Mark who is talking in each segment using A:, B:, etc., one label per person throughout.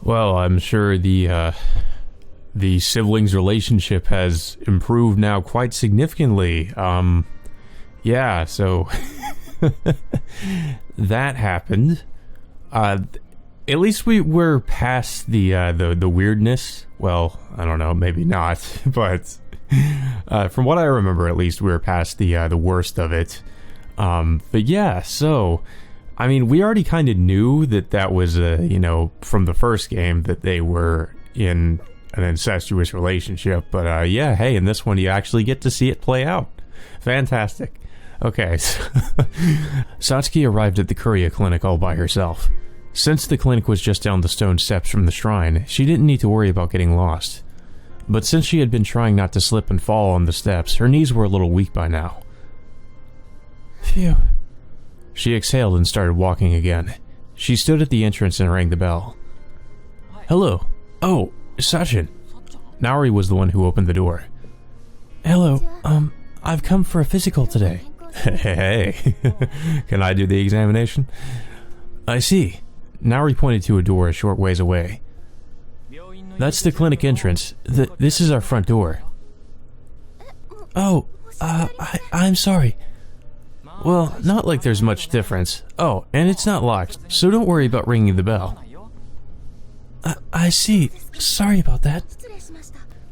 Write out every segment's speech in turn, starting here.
A: Well, I'm sure the siblings' relationship has improved now quite significantly. Yeah, so that happened. At least we're past the weirdness. Well, I don't know, maybe not, but from what I remember, at least we're past the worst of it. But yeah, so I mean, we already kind of knew that was from the first game that they were in an incestuous relationship. But yeah, hey, in this one you actually get to see it play out. Fantastic. Okay, so Satsuki arrived at the Kuria clinic all by herself. Since the clinic was just down the stone steps from the shrine, she didn't need to worry about getting lost. But since she had been trying not to slip and fall on the steps, her knees were a little weak by now. Phew. She exhaled and started walking again. She stood at the entrance and rang the bell. Hello. Oh, Sachin. Naori was the one who opened the door. Hello, I've come for a physical today. Hey, can I do the examination? I see. Naori pointed to a door a short ways away. That's the clinic entrance. This is our front door. Oh, I'm sorry. Well, not like there's much difference. Oh, and it's not locked, so don't worry about ringing the bell. I see. Sorry about that.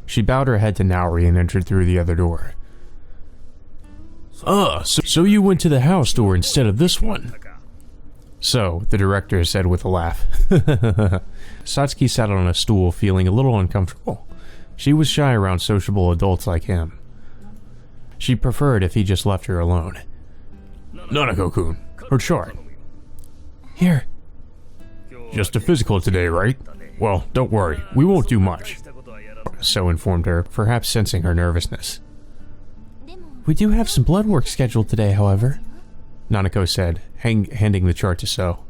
A: She bowed her head to Naori and entered through the other door. So you went to the house door instead of this one? So, the director said with a laugh. Satsuki sat on a stool feeling a little uncomfortable. She was shy around sociable adults like him. She preferred if he just left her alone. Nanako-kun, her chart. Here. Just a physical today, right? Well, don't worry, we won't do much. So informed her, perhaps sensing her nervousness. We do have some blood work scheduled today, however, Nanako said, handing the chart to So.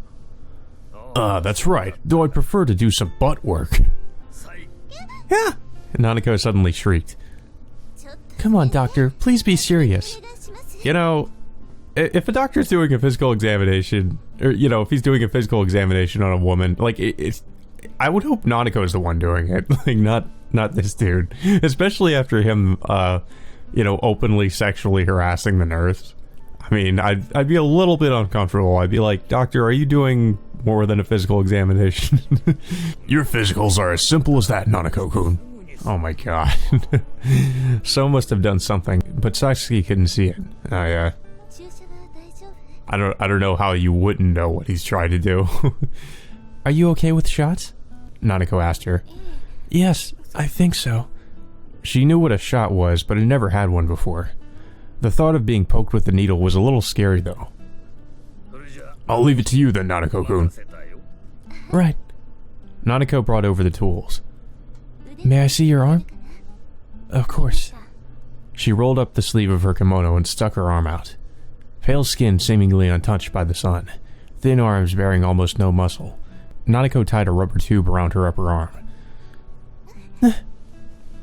A: That's right, though I'd prefer to do some butt work. Yeah! Nanako suddenly shrieked. Come on, doctor, please be serious. You know, if a doctor's doing a physical examination, or, if he's doing a physical examination on a woman, like, I would hope Nanako's the one doing it, like, not this dude. Especially after him, openly sexually harassing the nurse. I mean, I'd be a little bit uncomfortable. I'd be like, Doctor, are you doing more than a physical examination? Your physicals are as simple as that, Nanako-kun. Oh my god. So must have done something, but Satsuki couldn't see it. I don't know how you wouldn't know what he's trying to do. Are you okay with shots? Nanako asked her. Yes, I think so. She knew what a shot was, but had never had one before. The thought of being poked with the needle was a little scary, though. I'll leave it to you then, Nanako-kun. Right. Nanako brought over the tools. May I see your arm? Of course. She rolled up the sleeve of her kimono and stuck her arm out. Pale skin seemingly untouched by the sun, thin arms bearing almost no muscle. Nanako tied a rubber tube around her upper arm.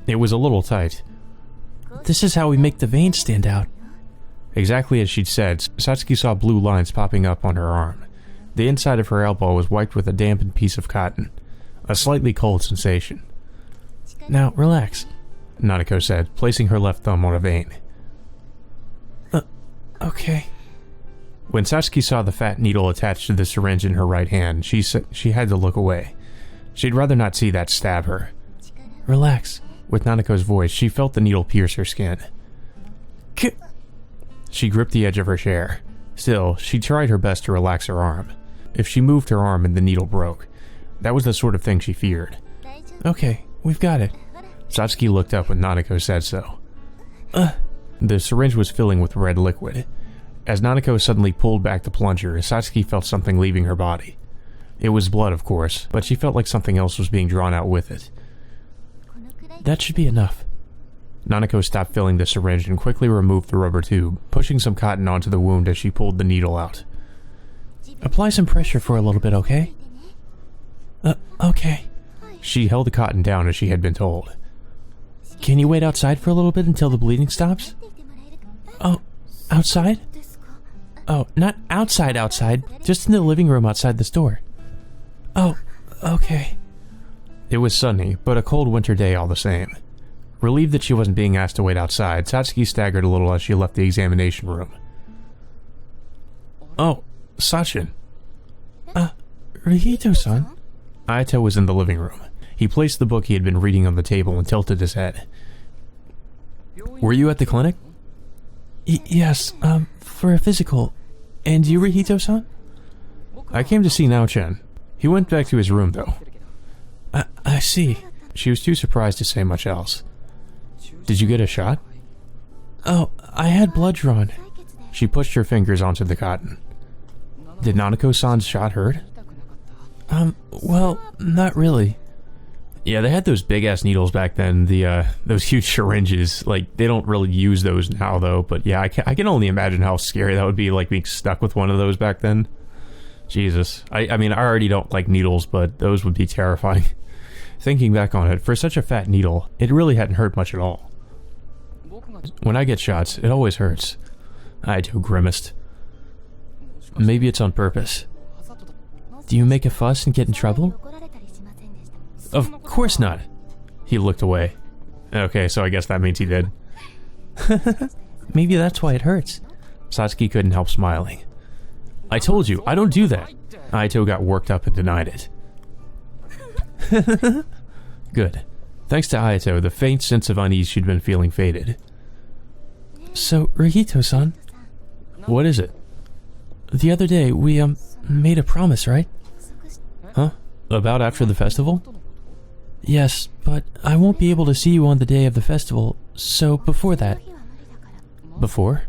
A: It was a little tight. This is how we make the veins stand out. Exactly as she'd said, Satsuki saw blue lines popping up on her arm. The inside of her elbow was wiped with a dampened piece of cotton. A slightly cold sensation. Now, relax, Nanako said, placing her left thumb on a vein. Okay. When Satsuki saw the fat needle attached to the syringe in her right hand, she had to look away. She'd rather not see that stab her. Relax. With Nanako's voice, she felt the needle pierce her skin. She gripped the edge of her chair. Still, she tried her best to relax her arm. If she moved her arm and the needle broke, that was the sort of thing she feared. Okay, we've got it. Satsuki looked up when Nanako said so. The syringe was filling with red liquid. As Nanako suddenly pulled back the plunger, Satsuki felt something leaving her body. It was blood, of course, but she felt like something else was being drawn out with it. That should be enough. Nanako stopped filling the syringe and quickly removed the rubber tube, pushing some cotton onto the wound as she pulled the needle out. Apply some pressure for a little bit, okay? Okay. She held the cotton down as she had been told. Can you wait outside for a little bit until the bleeding stops? Oh, outside? Oh, not outside, just in the living room outside the store. Oh, okay. It was sunny, but a cold winter day all the same. Relieved that she wasn't being asked to wait outside, Satsuki staggered a little as she left the examination room. Oh, Sachin. Rihito-san? Ayato was in the living room. He placed the book he had been reading on the table and tilted his head. Were you at the clinic? Yes, for a physical. And you, Rihito-san? I came to see Nao-chan. He went back to his room, though. I see. She was too surprised to say much else. Did you get a shot? Oh, I had blood drawn. She pushed her fingers onto the cotton. Did Nanako-san's shot hurt? Well, not really. Yeah, they had those big-ass needles back then, those huge syringes. Like, they don't really use those now, though, but yeah, I can only imagine how scary that would be, like, being stuck with one of those back then. Jesus. I mean, I already don't like needles, but those would be terrifying. Thinking back on it, for such a fat needle, it really hadn't hurt much at all. When I get shots, it always hurts. Ayato grimaced. Maybe it's on purpose. Do you make a fuss and get in trouble? Of course not. He looked away. Okay, so I guess that means he did. Maybe that's why it hurts. Satsuki couldn't help smiling. I told you, I don't do that. Ayato got worked up and denied it. Good. Thanks to Ayato, the faint sense of unease she'd been feeling faded. So, Rihito-san? What is it? The other day, we, made a promise, right? Huh? About after the festival? Yes, but I won't be able to see you on the day of the festival, so before that. Before?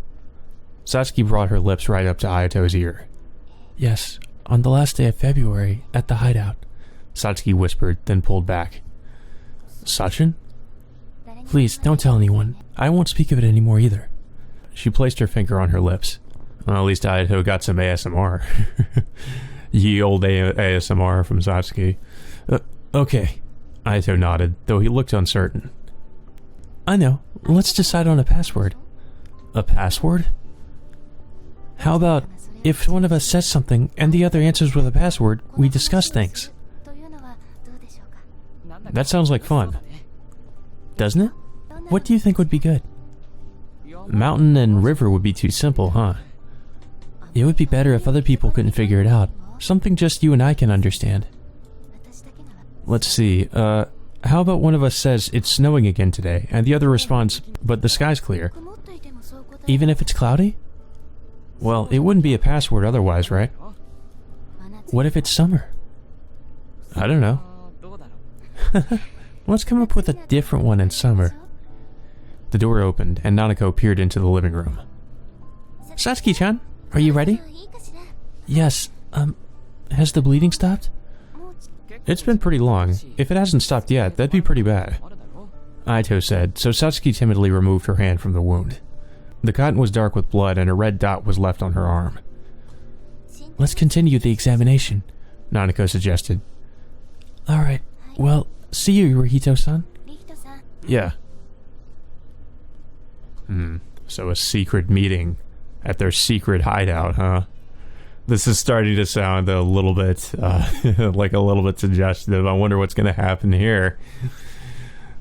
A: Satsuki brought her lips right up to Ayato's ear. Yes, on the last day of February, at the hideout. Satsuki whispered, then pulled back. Sachin? Please, don't tell anyone. I won't speak of it anymore either. She placed her finger on her lips. Well, at least Ayato got some ASMR. Ye old ASMR from Satsuki. Okay. Ayato nodded, though he looked uncertain. I know. Let's decide on a password. A password? How about, if one of us says something and the other answers with a password, we discuss things? That sounds like fun. Doesn't it? What do you think would be good? Mountain and river would be too simple, huh? It would be better if other people couldn't figure it out. Something just you and I can understand. Let's see, how about one of us says it's snowing again today, and the other responds, but the sky's clear. Even if it's cloudy? Well, it wouldn't be a password otherwise, right? What if it's summer? I don't know. Let's come up with a different one in summer. The door opened, and Nanako peered into the living room. Satsuki-chan, are you ready? Yes, has the bleeding stopped? It's been pretty long. If it hasn't stopped yet, that'd be pretty bad. Ayato said, so Satsuki timidly removed her hand from the wound. The cotton was dark with blood, and a red dot was left on her arm. Let's continue the examination, Nanako suggested. Alright, well, see you, Rihito-san. Yeah. So a secret meeting at their secret hideout, huh? This is starting to sound a little bit, like a little bit suggestive. I wonder what's going to happen here.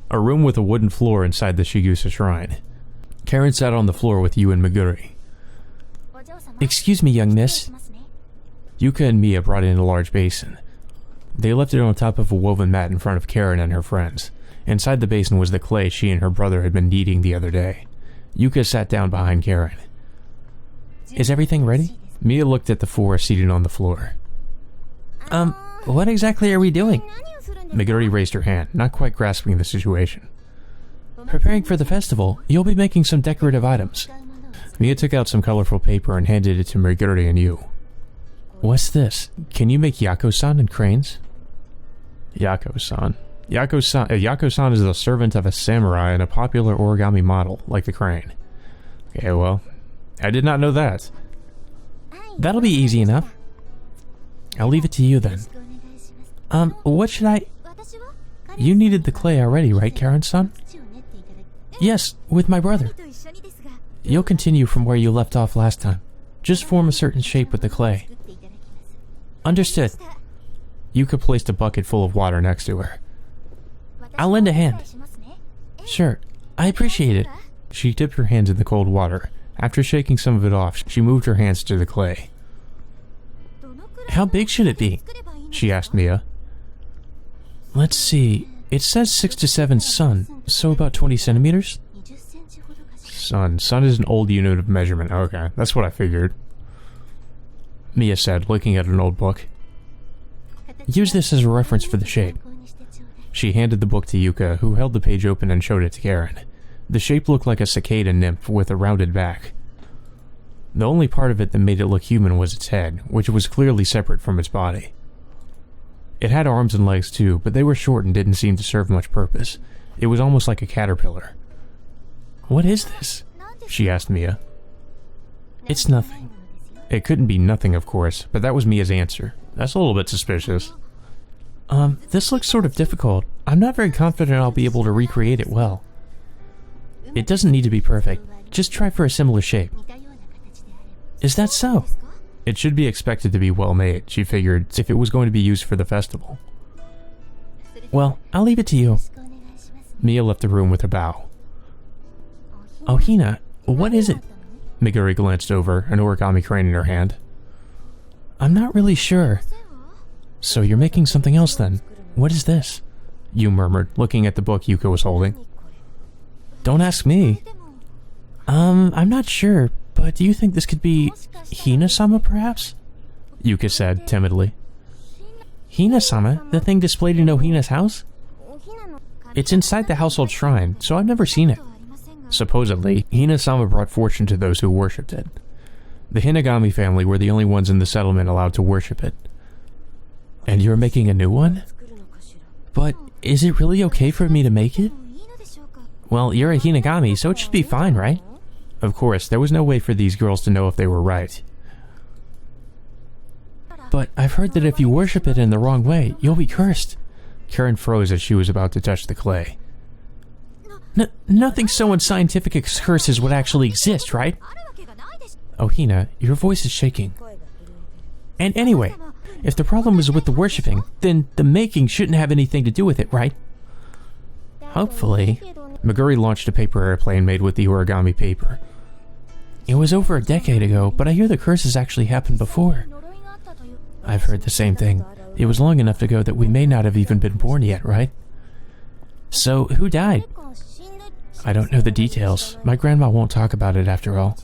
A: A room with a wooden floor inside the Shigusa shrine. Karen sat on the floor with Yu and Meguri. Excuse me, young miss. Yuka and Mia brought in a large basin. They left it on top of a woven mat in front of Karen and her friends. Inside the basin was the clay she and her brother had been kneading the other day. Yuka sat down behind Karen. Is everything ready? Mia looked at the four seated on the floor. What exactly are we doing? Meguri raised her hand, not quite grasping the situation. Preparing for the festival, you'll be making some decorative items. Mia took out some colorful paper and handed it to Meguri and Yu. What's this? Can you make Yako-san and cranes? Yako-san. Yako-san is the servant of a samurai and a popular origami model, like the crane. Okay, well, I did not know that. That'll be easy enough. I'll leave it to you then. What should I... You needed the clay already, right, Karen-san? Yes, with my brother. You'll continue from where you left off last time. Just form a certain shape with the clay. Understood. Yuka placed a bucket full of water next to her. I'll lend a hand. Sure, I appreciate it. She dipped her hands in the cold water. After shaking some of it off, she moved her hands to the clay. How big should it be? She asked Mia. Let's see. It says 6 to 7 sun, so about 20 centimeters? Sun. Sun is an old unit of measurement. Okay, that's what I figured. Mia said, looking at an old book. Use this as a reference for the shape. She handed the book to Yuka, who held the page open and showed it to Karen. The shape looked like a cicada nymph with a rounded back. The only part of it that made it look human was its head, which was clearly separate from its body. It had arms and legs too, but they were short and didn't seem to serve much purpose. It was almost like a caterpillar. What is this? She asked Mia. It's nothing. It couldn't be nothing, of course, but that was Mia's answer. That's a little bit suspicious. This looks sort of difficult. I'm not very confident I'll be able to recreate it well. It doesn't need to be perfect. Just try for a similar shape. Is that so? It should be expected to be well made, she figured, if it was going to be used for the festival. Well, I'll leave it to you. Mia left the room with a bow. Oh, Hina, what is it? Meguri glanced over, an origami crane in her hand. I'm not really sure. So you're making something else then? What is this? Yu murmured, looking at the book Yuka was holding. Don't ask me. I'm not sure, but do you think this could be Hina-sama, perhaps? Yuka said, timidly. Hina-sama? The thing displayed in Ohina's house? It's inside the household shrine, so I've never seen it. Supposedly, Hina-sama brought fortune to those who worshipped it. The Hinagami family were the only ones in the settlement allowed to worship it. And you're making a new one? But is it really okay for me to make it? Well, you're a Hinagami, so it should be fine, right? Of course, there was no way for these girls to know if they were right. But I've heard that if you worship it in the wrong way, you'll be cursed. Karen froze as she was about to touch the clay. Nothing so unscientific as curses would actually exist, right? Oh, Hina, your voice is shaking. And anyway, if the problem is with the worshipping, then the making shouldn't have anything to do with it, right? Hopefully. Meguri launched a paper airplane made with the origami paper. It was over a decade ago, but I hear the curses actually happened before. I've heard the same thing. It was long enough ago that we may not have even been born yet, right? So, who died? I don't know the details. My grandma won't talk about it after all.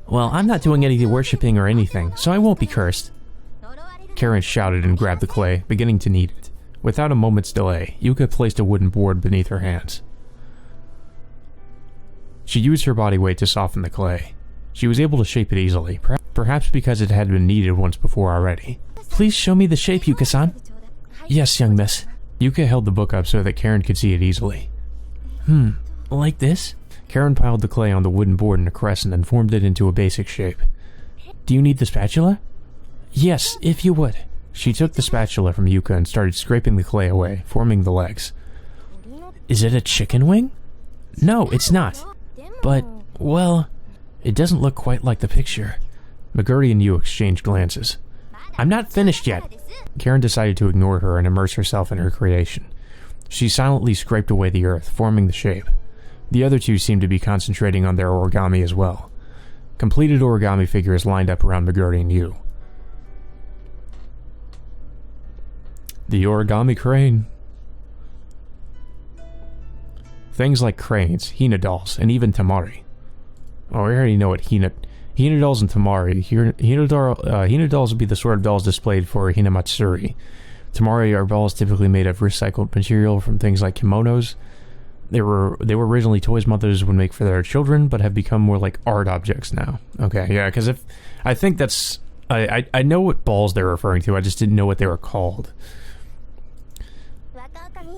A: Well, I'm not doing any worshipping or anything, so I won't be cursed. Karen shouted and grabbed the clay, beginning to knead it. Without a moment's delay, Yuka placed a wooden board beneath her hands. She used her body weight to soften the clay. She was able to shape it easily, perhaps because it had been kneaded once before already. Please show me the shape, Yuka-san. Yes, young miss. Yuka held the book up so that Karen could see it easily. Like this? Karen piled the clay on the wooden board in a crescent and formed it into a basic shape. Do you need the spatula? Yes, if you would. She took the spatula from Yuka and started scraping the clay away, forming the legs. Is it a chicken wing? No, it's not. But, well, it doesn't look quite like the picture. Meguri and Yu exchanged glances. I'm not finished yet. Karen decided to ignore her and immerse herself in her creation. She silently scraped away the earth, forming the shape. The other two seemed to be concentrating on their origami as well. Completed origami figures lined up around Meguri and Yu. The origami crane. Things like cranes, Hina dolls, and even Tamari. Oh, we already know what Hina dolls and Tamari. Hina dolls would be the sort of dolls displayed for Hinamatsuri. Tamari are dolls typically made of recycled material from things like kimonos. They were originally toys mothers would make for their children, but have become more like art objects now. Okay, yeah, because I think that's I know what balls they're referring to. I just didn't know what they were called.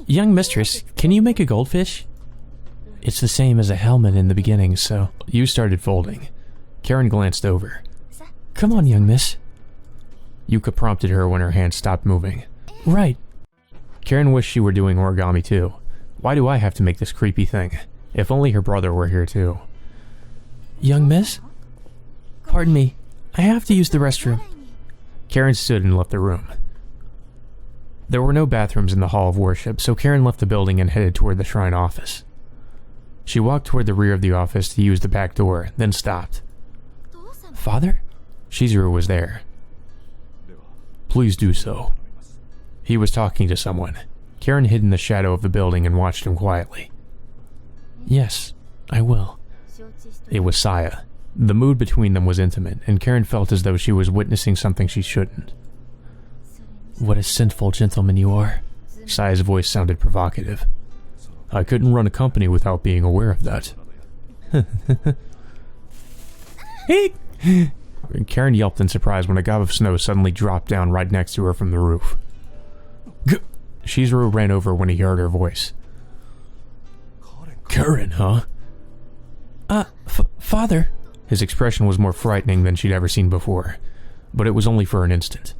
A: Young mistress, can you make a goldfish? It's the same as a helmet in the beginning, so... You started folding. Karen glanced over. Come on, young miss. Yuka prompted her when her hand stopped moving. Right. Karen wished she were doing origami too. Why do I have to make this creepy thing? If only her brother were here too. Young miss? Pardon me. I have to use the restroom. Karen stood and left the room. There were no bathrooms in the Hall of Worship, so Karen left the building and headed toward the shrine office. She walked toward the rear of the office to use the back door, then stopped. "Father?" Shizuru was there. "Please do so." He was talking to someone. Karen hid in the shadow of the building and watched him quietly. "Yes, I will." It was Saya. The mood between them was intimate, and Karen felt as though she was witnessing something she shouldn't. "What a sinful gentleman you are." Saya's voice sounded provocative. "I couldn't run a company without being aware of that." Hey! Karen yelped in surprise when a gob of snow suddenly dropped down right next to her from the roof. Shizuru ran over when he heard her voice. "Karen, huh?" Father." His expression was more frightening than she'd ever seen before, but it was only for an instant.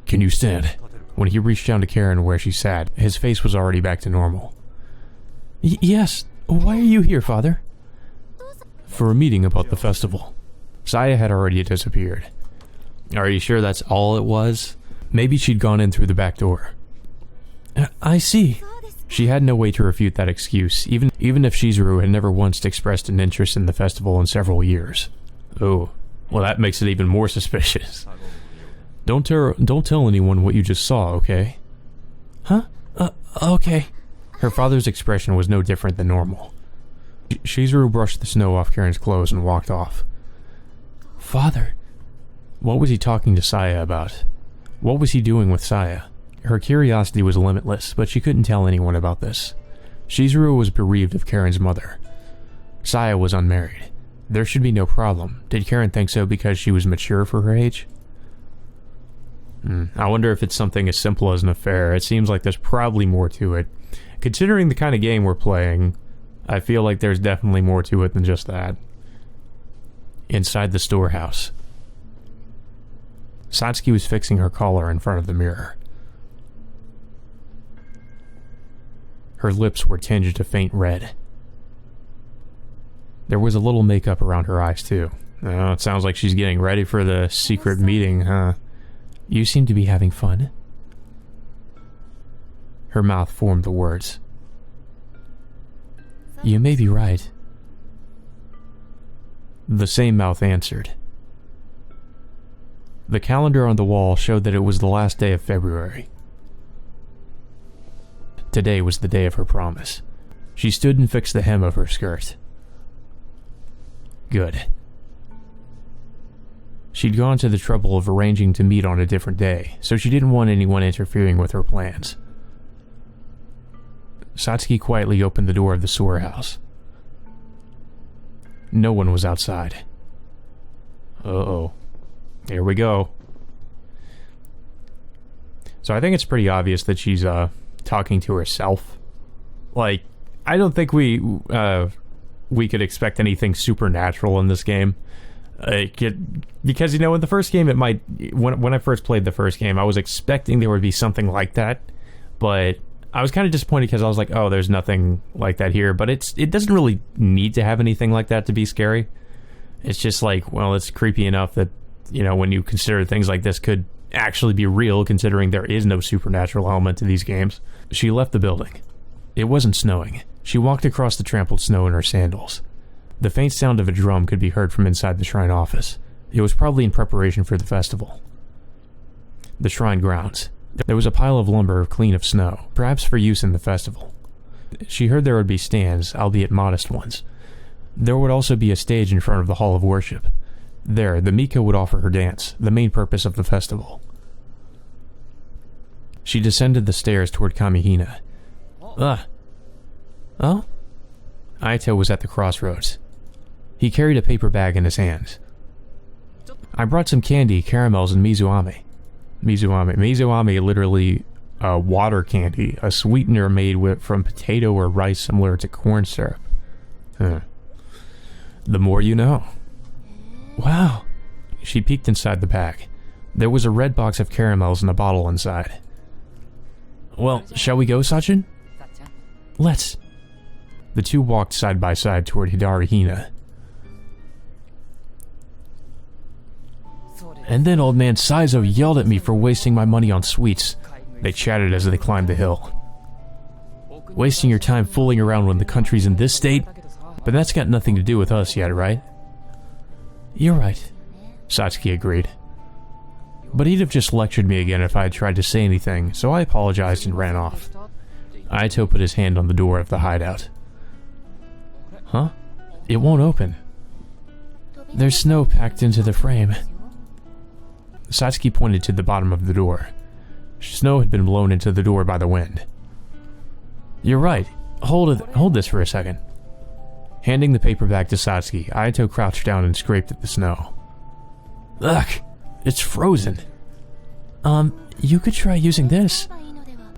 A: "Can you stand?" When he reached down to Karen where she sat, his face was already back to normal. Yes. Why are you here, Father?" "For a meeting about the festival." Saya had already disappeared. "Are you sure that's all it was?" Maybe she'd gone in through the back door. "I see." She had no way to refute that excuse, even if Shizuru had never once expressed an interest in the festival in several years. Oh, well, that makes it even more suspicious. Don't tell anyone what you just saw, okay?" "Huh? Okay." Her father's expression was no different than normal. Shizuru brushed the snow off Karen's clothes and walked off. "Father?" What was he talking to Saya about? What was he doing with Saya? Her curiosity was limitless, but she couldn't tell anyone about this. Shizuru was bereaved of Karen's mother. Saya was unmarried. There should be no problem. Did Karen think so because she was mature for her age? I wonder if it's something as simple as an affair. It seems like there's probably more to it. Considering the kind of game we're playing, I feel like there's definitely more to it than just that. Inside the storehouse. Satsuki was fixing her collar in front of the mirror. Her lips were tinged a faint red. There was a little makeup around her eyes, too. Oh, it sounds like she's getting ready for the secret meeting, huh? "You seem to be having fun." Her mouth formed the words. "You may be right." The same mouth answered. The calendar on the wall showed that it was the last day of February. Today was the day of her promise. She stood and fixed the hem of her skirt. Good. She'd gone to the trouble of arranging to meet on a different day, so she didn't want anyone interfering with her plans. Satsuki quietly opened the door of the sewer house. No one was outside. Uh-oh. Here we go. So I think it's pretty obvious that she's, talking to herself. Like, I don't think we could expect anything supernatural in this game. Because, you know, in the first game, it might... When I first played the first game, I was expecting there would be something like that, but I was kind of disappointed because I was like, oh, there's nothing like that here, but it doesn't really need to have anything like that to be scary. It's just like, well, it's creepy enough that, you know, when you consider things like this could actually be real, considering there is no supernatural element to these games. She left the building. It wasn't snowing. She walked across the trampled snow in her sandals. The faint sound of a drum could be heard from inside the shrine office. It was probably in preparation for the festival. The shrine grounds. There was a pile of lumber clean of snow, perhaps for use in the festival. She heard there would be stands, albeit modest ones. There would also be a stage in front of the Hall of Worship. There, the Miko would offer her dance, the main purpose of the festival. She descended the stairs toward Kamihina. Oh? Aito was at the crossroads. He carried a paper bag in his hands. I brought some candy, caramels, and mizuame. Mizuame, literally water candy, a sweetener made from potato or rice similar to corn syrup. The more you know. Wow. She peeked inside the bag. There was a red box of caramels and a bottle inside. Well, shall we go, Sachin? Let's. The two walked side by side toward Hidari Hina. And then old man Saizo yelled at me for wasting my money on sweets. They chatted as they climbed the hill. Wasting your time fooling around when the country's in this state? But that's got nothing to do with us yet, right? You're right, Satsuki agreed. But he'd have just lectured me again if I had tried to say anything, so I apologized and ran off. Aito put his hand on the door of the hideout. Huh? It won't open. There's snow packed into the frame. Satsuki pointed to the bottom of the door. Snow had been blown into the door by the wind. You're right. Hold this for a second. Handing the paper back to Satsuki, Aito crouched down and scraped at the snow. Ugh, it's frozen. You could try using this.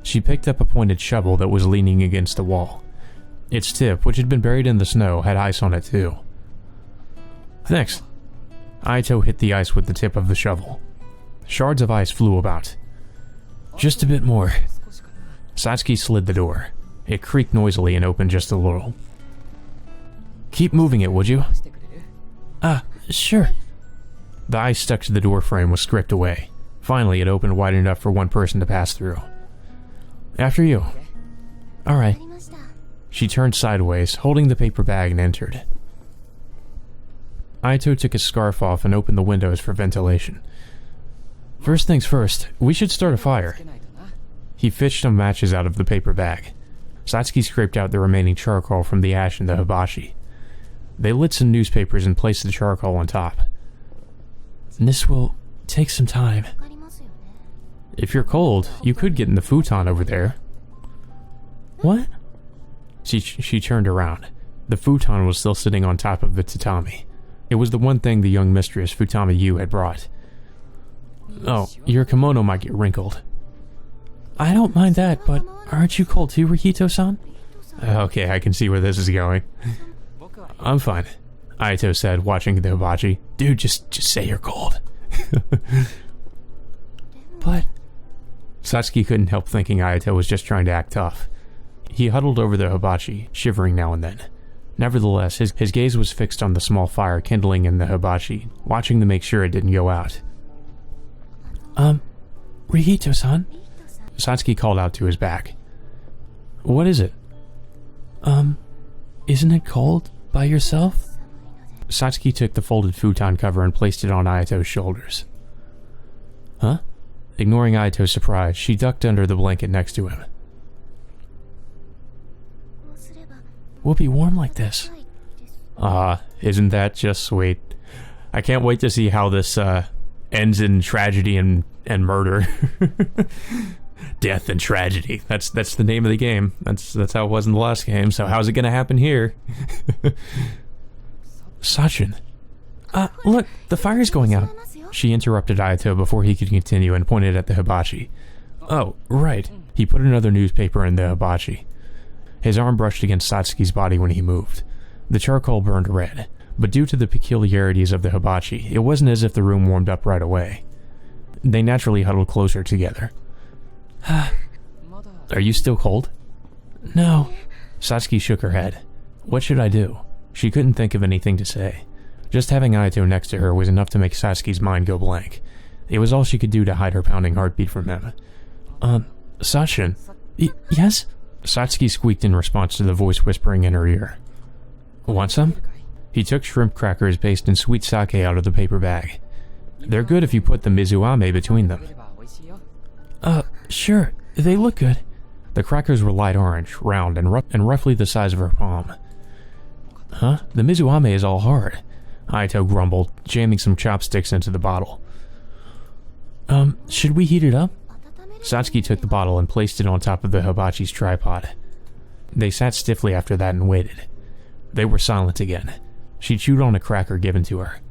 A: She picked up a pointed shovel that was leaning against the wall. Its tip, which had been buried in the snow, had ice on it too. Thanks. Aito hit the ice with the tip of the shovel. Shards of ice flew about. Just a bit more. Satsuki slid the door. It creaked noisily and opened just a little. Keep moving it, would you? Sure. The ice stuck to the door frame was scraped away. Finally, it opened wide enough for one person to pass through. After you. Alright. She turned sideways, holding the paper bag, and entered. Aito took his scarf off and opened the windows for ventilation. First things first, we should start a fire. He fished some matches out of the paper bag. Satsuki scraped out the remaining charcoal from the ash in the hibachi. They lit some newspapers and placed the charcoal on top. This will take some time. If you're cold, you could get in the futon over there. What? She turned around. The futon was still sitting on top of the tatami. It was the one thing the young mistress, Futami Yu, had brought. Oh, your kimono might get wrinkled. I don't mind that, but aren't you cold too, Rihito-san? Okay, I can see where this is going. I'm fine, Aito said, watching the hibachi. Dude, just say you're cold. But... Satsuki couldn't help thinking Aito was just trying to act tough. He huddled over the hibachi, shivering now and then. Nevertheless, his gaze was fixed on the small fire kindling in the hibachi, watching to make sure it didn't go out. Rihito-san? Satsuki called out to his back. What is it? Isn't it cold by yourself? Satsuki took the folded futon cover and placed it on Aito's shoulders. Huh? Ignoring Aito's surprise, she ducked under the blanket next to him. We'll be warm like this. Isn't that just sweet? I can't wait to see how this ends in tragedy and murder. Death and tragedy. That's the name of the game. That's how it was in the last game. So how's it gonna happen here? Sachin. Look, the fire's going out. She interrupted Aito before he could continue and pointed at the hibachi. Oh, right. He put another newspaper in the hibachi. His arm brushed against Satsuki's body when he moved. The charcoal burned red, but due to the peculiarities of the hibachi, it wasn't as if the room warmed up right away. They naturally huddled closer together. Are you still cold? No. Satsuki shook her head. What should I do? She couldn't think of anything to say. Just having Aito next to her was enough to make Satsuki's mind go blank. It was all she could do to hide her pounding heartbeat from him. Sachin? Yes? Satsuki squeaked in response to the voice whispering in her ear. Want some? He took shrimp crackers based in sweet sake out of the paper bag. They're good if you put the mizuame between them. Sure. They look good. The crackers were light orange, round, and roughly the size of her palm. Huh? The mizuame is all hard, Aito grumbled, jamming some chopsticks into the bottle. Should we heat it up? Satsuki took the bottle and placed it on top of the hibachi's tripod. They sat stiffly after that and waited. They were silent again. She chewed on a cracker given to her.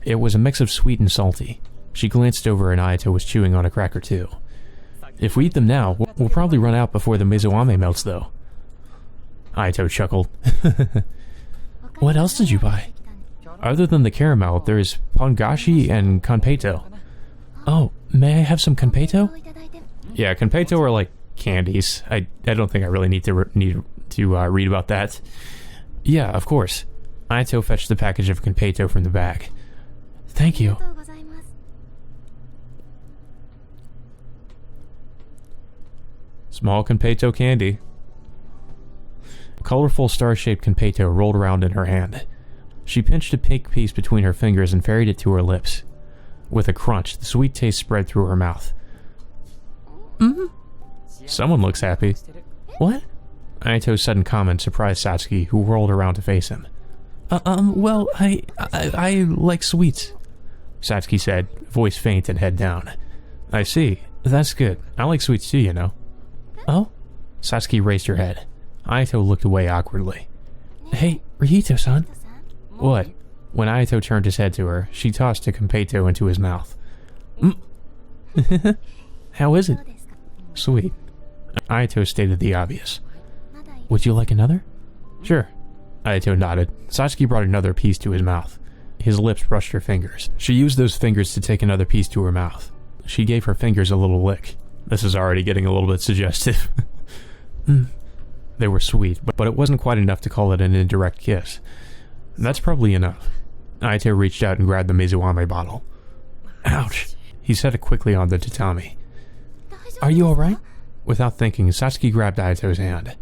A: It was a mix of sweet and salty. She glanced over and Aito was chewing on a cracker too. If we eat them now, we'll probably run out before the mizuame melts though. Aito chuckled. What else did you buy? Other than the caramel, there's pongashi and kanpeito. Oh, may I have some kanpeito? Yeah, kanpeito are like candies. I don't think I really need to read about that. Yeah, of course. Aito fetched the package of kanpeito from the bag. Thank you. Small Konpeito candy. A colorful star-shaped Konpeito rolled around in her hand. She pinched a pink piece between her fingers and ferried it to her lips. With a crunch, the sweet taste spread through her mouth. Someone looks happy. What? Aito's sudden comment surprised Satsuki, who whirled around to face him. Well, I like sweets, Satsuki said, voice faint and head down. I see. That's good. I like sweets too, you know. Oh? Satsuki raised her head. Aito looked away awkwardly. Hey, Ryuhito-san. What? When Aito turned his head to her, she tossed a Konpeito into his mouth. How is it? Sweet. Aito stated the obvious. Would you like another? Sure. Aito nodded. Satsuki brought another piece to his mouth. His lips brushed her fingers. She used those fingers to take another piece to her mouth. She gave her fingers a little lick. This is already getting a little bit suggestive. They were sweet, but it wasn't quite enough to call it an indirect kiss. That's probably enough. Aito reached out and grabbed the Mizuame bottle. Ouch. He set it quickly on the tatami. Are you alright? Without thinking, Satsuki grabbed Aito's hand.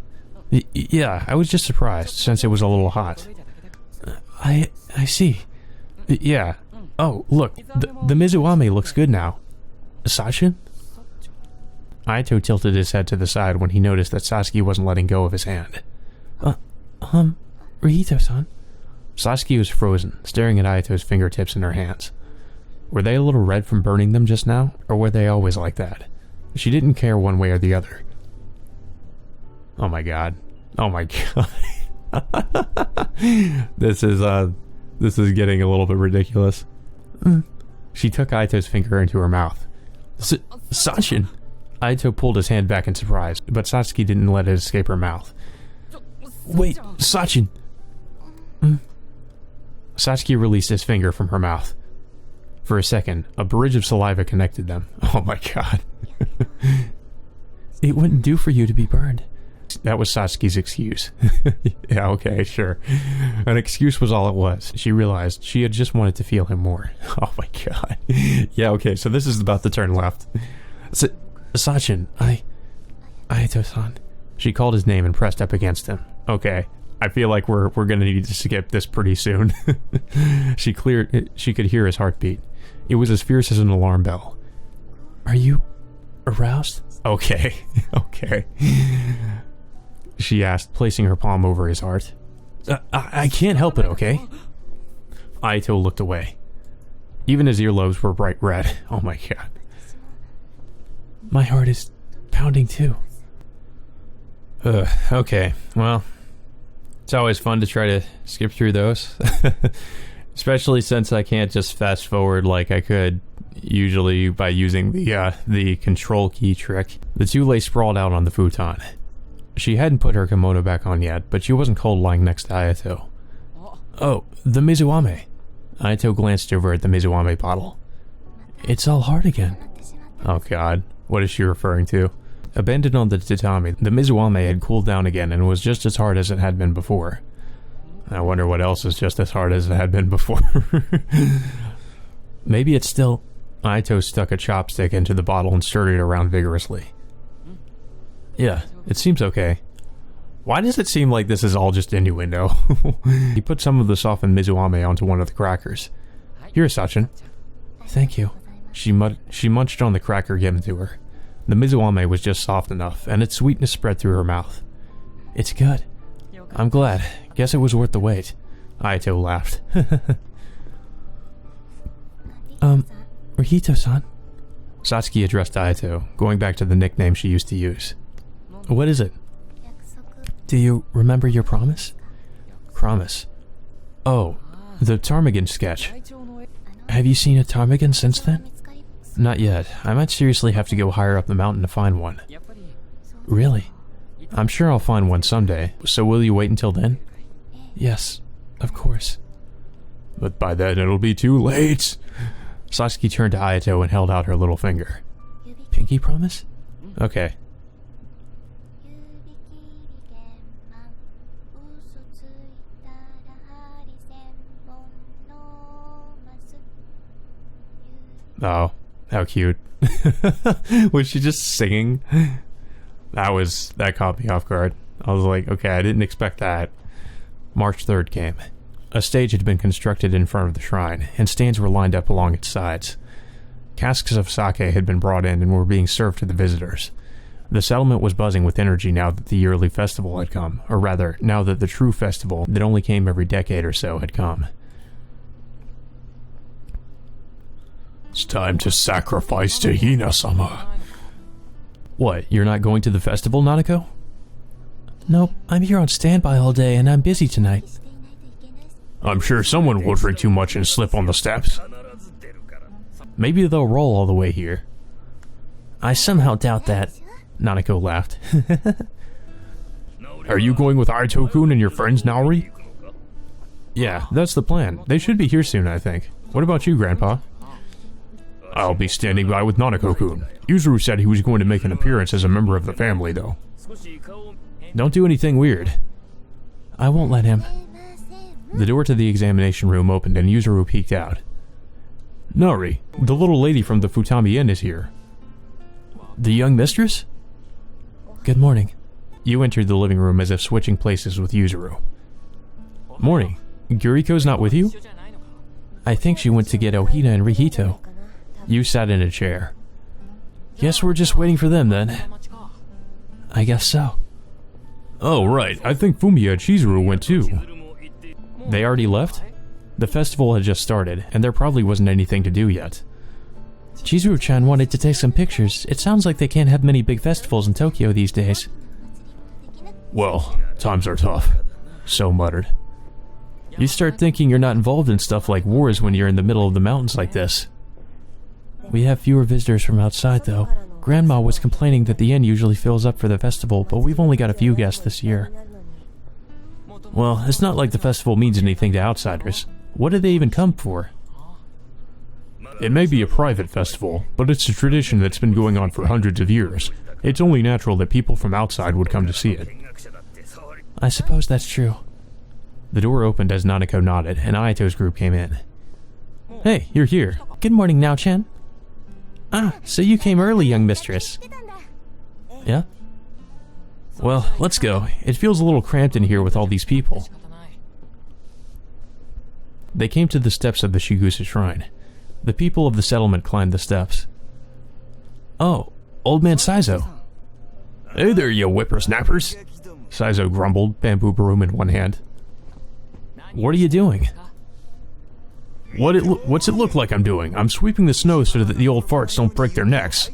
A: Yeah, I was just surprised, since it was a little hot. I see. Yeah. Oh, look, the Mizuame looks good now. Sachin? Aito tilted his head to the side when he noticed that Satsuki wasn't letting go of his hand. Ryuhito-san? Satsuki was frozen, staring at Aito's fingertips in her hands. Were they a little red from burning them just now, or were they always like that? She didn't care one way or the other. Oh my god. Oh my god. This is getting a little bit ridiculous. She took Aito's finger into her mouth. Sachin! Aito pulled his hand back in surprise, but Satsuki didn't let it escape her mouth. Wait, Sachin! Satsuki released his finger from her mouth. For a second, a bridge of saliva connected them. Oh my god. It wouldn't do for you to be burned. That was Satsuki's excuse. Yeah, okay, sure. An excuse was all it was. She realized she had just wanted to feel him more. Oh my god. Yeah, okay, so this is about to turn left. Sachin, Aito-san. She called his name and pressed up against him. Okay, I feel like we're gonna need to skip this pretty soon. She could hear his heartbeat. It was as fierce as an alarm bell. Are you aroused? Okay, okay. She asked, placing her palm over his heart. I can't help it, okay? Aito looked away. Even his earlobes were bright red. Oh my god. My heart is pounding too. Okay, well, it's always fun to try to skip through those. Especially since I can't just fast forward like I could usually by using the control key trick. The two lay sprawled out on the futon. She hadn't put her kimono back on yet, but she wasn't cold lying next to Aito. Oh, the Mizuame. Aito glanced over at the Mizuame bottle. It's all hard again. Oh god, what is she referring to? Abandoned on the tatami, the Mizuame had cooled down again and was just as hard as it had been before. I wonder what else is just as hard as it had been before. Maybe it's still... Aito stuck a chopstick into the bottle and stirred it around vigorously. Yeah, it seems okay. Why does it seem like this is all just innuendo? He put some of the softened Mizuame onto one of the crackers. Here, Sachin. Thank you. She munched on the cracker given to her. The Mizuame was just soft enough, and its sweetness spread through her mouth. It's good. I'm glad. Guess it was worth the wait. Aito laughed. Ryuhito-san? Satsuki addressed Aito, going back to the nickname she used to use. What is it? Do you remember your promise? Promise? Oh, the ptarmigan sketch. Have you seen a ptarmigan since then? Not yet. I might seriously have to go higher up the mountain to find one. Really? I'm sure I'll find one someday, so will you wait until then? Yes, of course. But by then it'll be too late. Satsuki turned to Aito and held out her little finger. Pinky promise? Okay. Oh, how cute. Was she just singing? That caught me off guard. I was like, okay, I didn't expect that. March 3rd came. A stage had been constructed in front of the shrine, and stands were lined up along its sides. Casks of sake had been brought in and were being served to the visitors. The settlement was buzzing with energy now that the yearly festival had come, or rather, now that the true festival that only came every decade or so had come. It's time to sacrifice to Hina-sama. What, you're not going to the festival, Nanako?
B: Nope, I'm here on standby all day and I'm busy tonight.
A: I'm sure someone will drink too much and slip on the steps. Maybe they'll roll all the way here.
B: I somehow doubt that.
A: Nanako laughed. Are you going with Aito-kun and your friends, Naori? Yeah, that's the plan. They should be here soon, I think. What about you, Grandpa? I'll be standing by with Nanako-kun. Yuzuru said he was going to make an appearance as a member of the family, though. Don't do anything weird.
B: I won't let him.
A: The door to the examination room opened and Yuzuru peeked out. Nori, the little lady from the Futami Inn is here.
B: The young mistress? Good morning.
A: You entered the living room as if switching places with Yuzuru. Morning. Guriko's not with you?
B: I think she went to get Ohina and Rihito.
A: You sat in a chair.
B: Guess we're just waiting for them then. I guess so.
A: Oh, right. I think Fumiya and Chizuru went too. They already left? The festival had just started, and there probably wasn't anything to do yet.
B: Chizuru-chan wanted to take some pictures. It sounds like they can't have many big festivals in Tokyo these days.
A: Well, times are tough. So muttered. You start thinking you're not involved in stuff like wars when you're in the middle of the mountains like this.
B: We have fewer visitors from outside, though. Grandma was complaining that the inn usually fills up for the festival, but we've only got a few guests this year.
A: Well, it's not like the festival means anything to outsiders. What do they even come for? It may be a private festival, but it's a tradition that's been going on for hundreds of years. It's only natural that people from outside would come to see it.
B: I suppose that's true.
A: The door opened as Nanako nodded, and Aito's group came in. Hey, you're here.
B: Good morning, Nao-chan. Ah, so you came early, young mistress.
A: Yeah? Well, let's go. It feels a little cramped in here with all these people. They came to the steps of the Shigusa Shrine. The people of the settlement climbed the steps. Oh, Old Man Saizo. Hey there, you whippersnappers! Saizo grumbled, bamboo broom in one hand. What are you doing? What's it look like I'm doing? I'm sweeping the snow so that the old farts don't break their necks.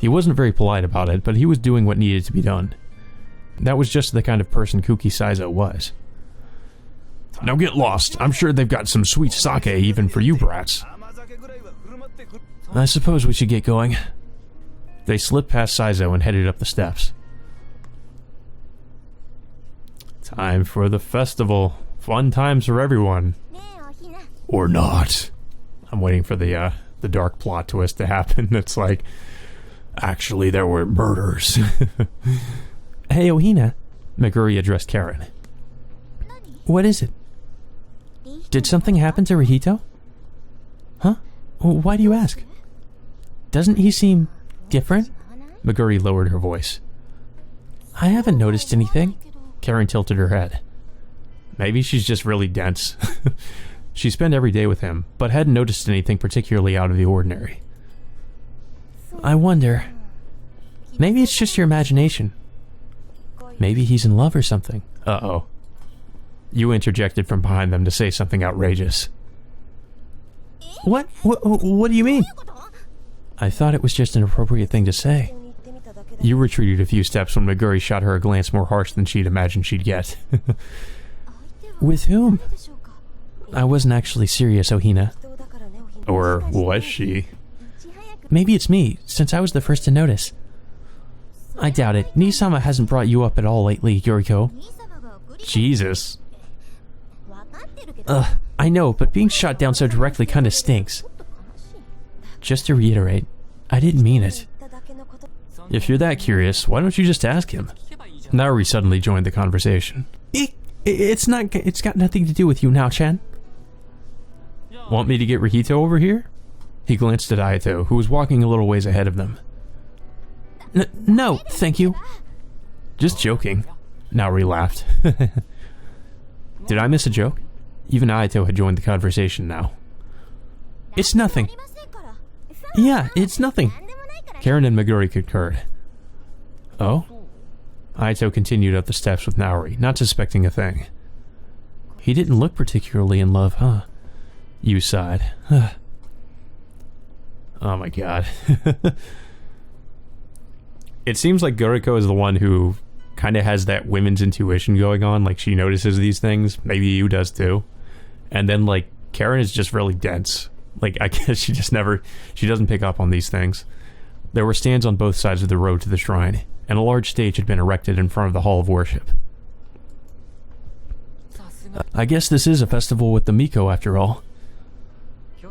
A: He wasn't very polite about it, but he was doing what needed to be done. That was just the kind of person Kuki Saizo was. Now get lost. I'm sure they've got some sweet sake even for you brats.
B: I suppose we should get going.
A: They slipped past Saizo and headed up the steps. Time for the festival. Fun times for everyone. Or not. I'm waiting for the dark plot twist to happen. It's like, actually there were murders.
B: Hey, Ohina.
A: Meguri addressed Karen.
B: What is it? Did something happen to Rihito? Huh? Why do you ask? Doesn't he seem different?
A: Meguri lowered her voice.
B: I haven't noticed anything.
A: Karen tilted her head. Maybe she's just really dense. She spent every day with him, but hadn't noticed anything particularly out of the ordinary.
B: I wonder. Maybe it's just your imagination. Maybe he's in love or something.
A: Uh-oh. You interjected from behind them to say something outrageous.
B: What? What do you mean? I thought it was just an appropriate thing to say.
A: You retreated a few steps when Meguri shot her a glance more harsh than she'd imagined she'd get.
B: With whom? I wasn't actually serious, Ohina.
A: Or was she?
B: Maybe it's me, since I was the first to notice. I doubt it. Nisama hasn't brought you up at all lately, Yuriko.
A: Jesus.
B: I know, but being shot down so directly kinda stinks. Just to reiterate, I didn't mean it.
A: If you're that curious, why don't you just ask him? Naori suddenly joined the conversation.
B: It's got nothing to do with you now, Chan.
A: Want me to get Rihito over here? He glanced at Aito, who was walking a little ways ahead of them.
B: No, thank you. Just joking. Naori laughed. Did I miss a joke? Even Aito had joined the conversation now. It's nothing. Yeah, it's nothing. Karen and Meguri concurred. Oh? Aito continued up the steps with Naori, not suspecting a thing. He didn't look particularly in love, huh? Yu sighed. Oh my god. It seems like Guriko is the one who kind of has that women's intuition going on, like she notices these things. Maybe Yu does too. And then like Karen is just really dense. Like I guess she doesn't pick up on these things. There were stands on both sides of the road to the shrine, and a large stage had been erected in front of the hall of worship. I guess this is a festival with the Miko after all.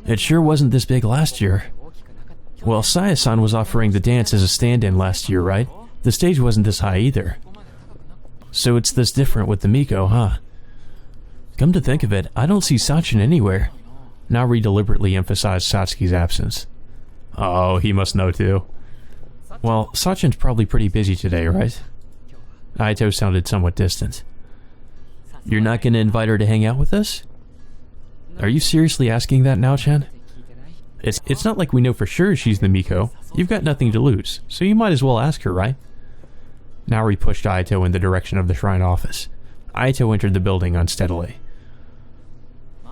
B: It sure wasn't this big last year. Well, Saya-san was offering the dance as a stand-in last year, right? The stage wasn't this high either. So it's this different with the Miko, huh? Come to think of it, I don't see Sachin anywhere. Naori deliberately emphasized Satsuki's absence. Oh, he must know too. Well, Sachin's probably pretty busy today, right? Aito sounded somewhat distant. You're not gonna invite her to hang out with us? Are you seriously asking that now, Chan? It's not like we know for sure she's the Miko. You've got nothing to lose, so you might as well ask her, right? Naori pushed Aito in the direction of the shrine office. Aito entered the building unsteadily.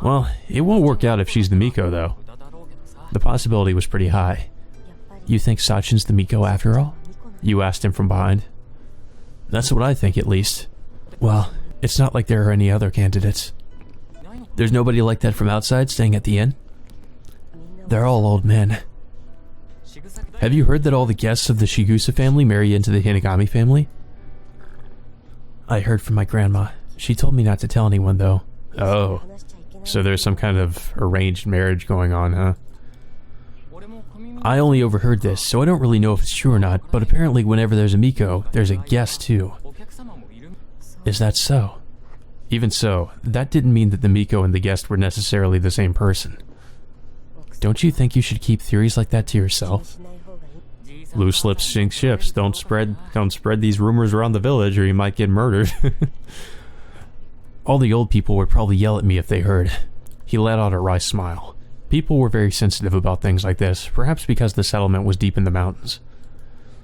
B: Well, it won't work out if she's the Miko, though. The possibility was pretty high. You think Sachin's the Miko after all? You asked him from behind. That's what I think, at least. Well, it's not like there are any other candidates. There's nobody like that from outside staying at the inn? They're all old men. Have you heard that all the guests of the Shigusa family marry into the Hinagami family? I heard from my grandma. She told me not to tell anyone, though. Oh. So there's some kind of arranged marriage going on, huh? I only overheard this, so I don't really know if it's true or not, but apparently whenever there's a Miko, there's a guest too. Is that so? Even so, that didn't mean that the Miko and the guest were necessarily the same person. Don't you think you should keep theories like that to yourself? Loose lips sink ships. Don't spread these rumors around the village or you might get murdered. All the old people would probably yell at me if they heard. He let out a wry smile. People were very sensitive about things like this, perhaps because the settlement was deep in the mountains.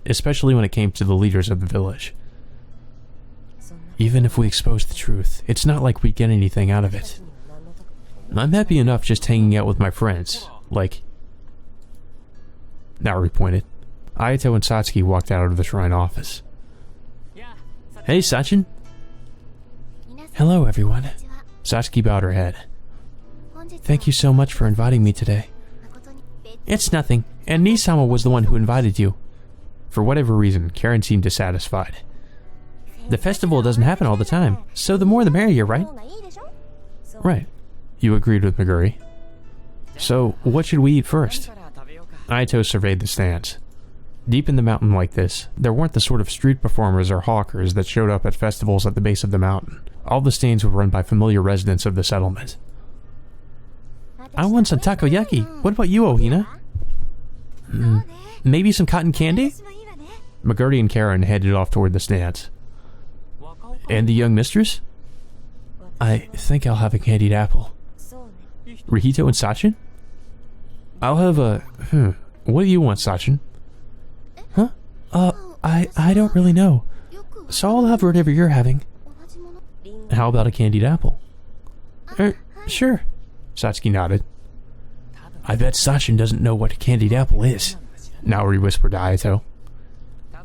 B: Especially when it came to the leaders of the village. Even if we exposed the truth, it's not like we'd get anything out of it. I'm happy enough just hanging out with my friends, like... Naori pointed. Aito and Satsuki walked out of the shrine office. Hey, Sachin! Hello, everyone. Satsuki bowed her head. Thank you so much for inviting me today. It's nothing, and Nisama was the one who invited you. For whatever reason, Karen seemed dissatisfied. The festival doesn't happen all the time, so the more the merrier, right? Right. You agreed with Meguri. So, what should we eat first? Aito surveyed the stands. Deep in the mountain like this, there weren't the sort of street performers or hawkers that showed up at festivals at the base of the mountain. All the stands were run by familiar residents of the settlement. I want some takoyaki. What about you, Ohina? Maybe some cotton candy? Meguri and Karen headed off toward the stands. And the young mistress? I think I'll have a candied apple. Rihito and Sachin? I'll have a... What do you want, Sachin? Huh? I don't really know. So I'll have whatever you're having. How about a candied apple? Sure. Satsuki nodded. I bet Sachin doesn't know what a candied apple is. Naori whispered to Aito.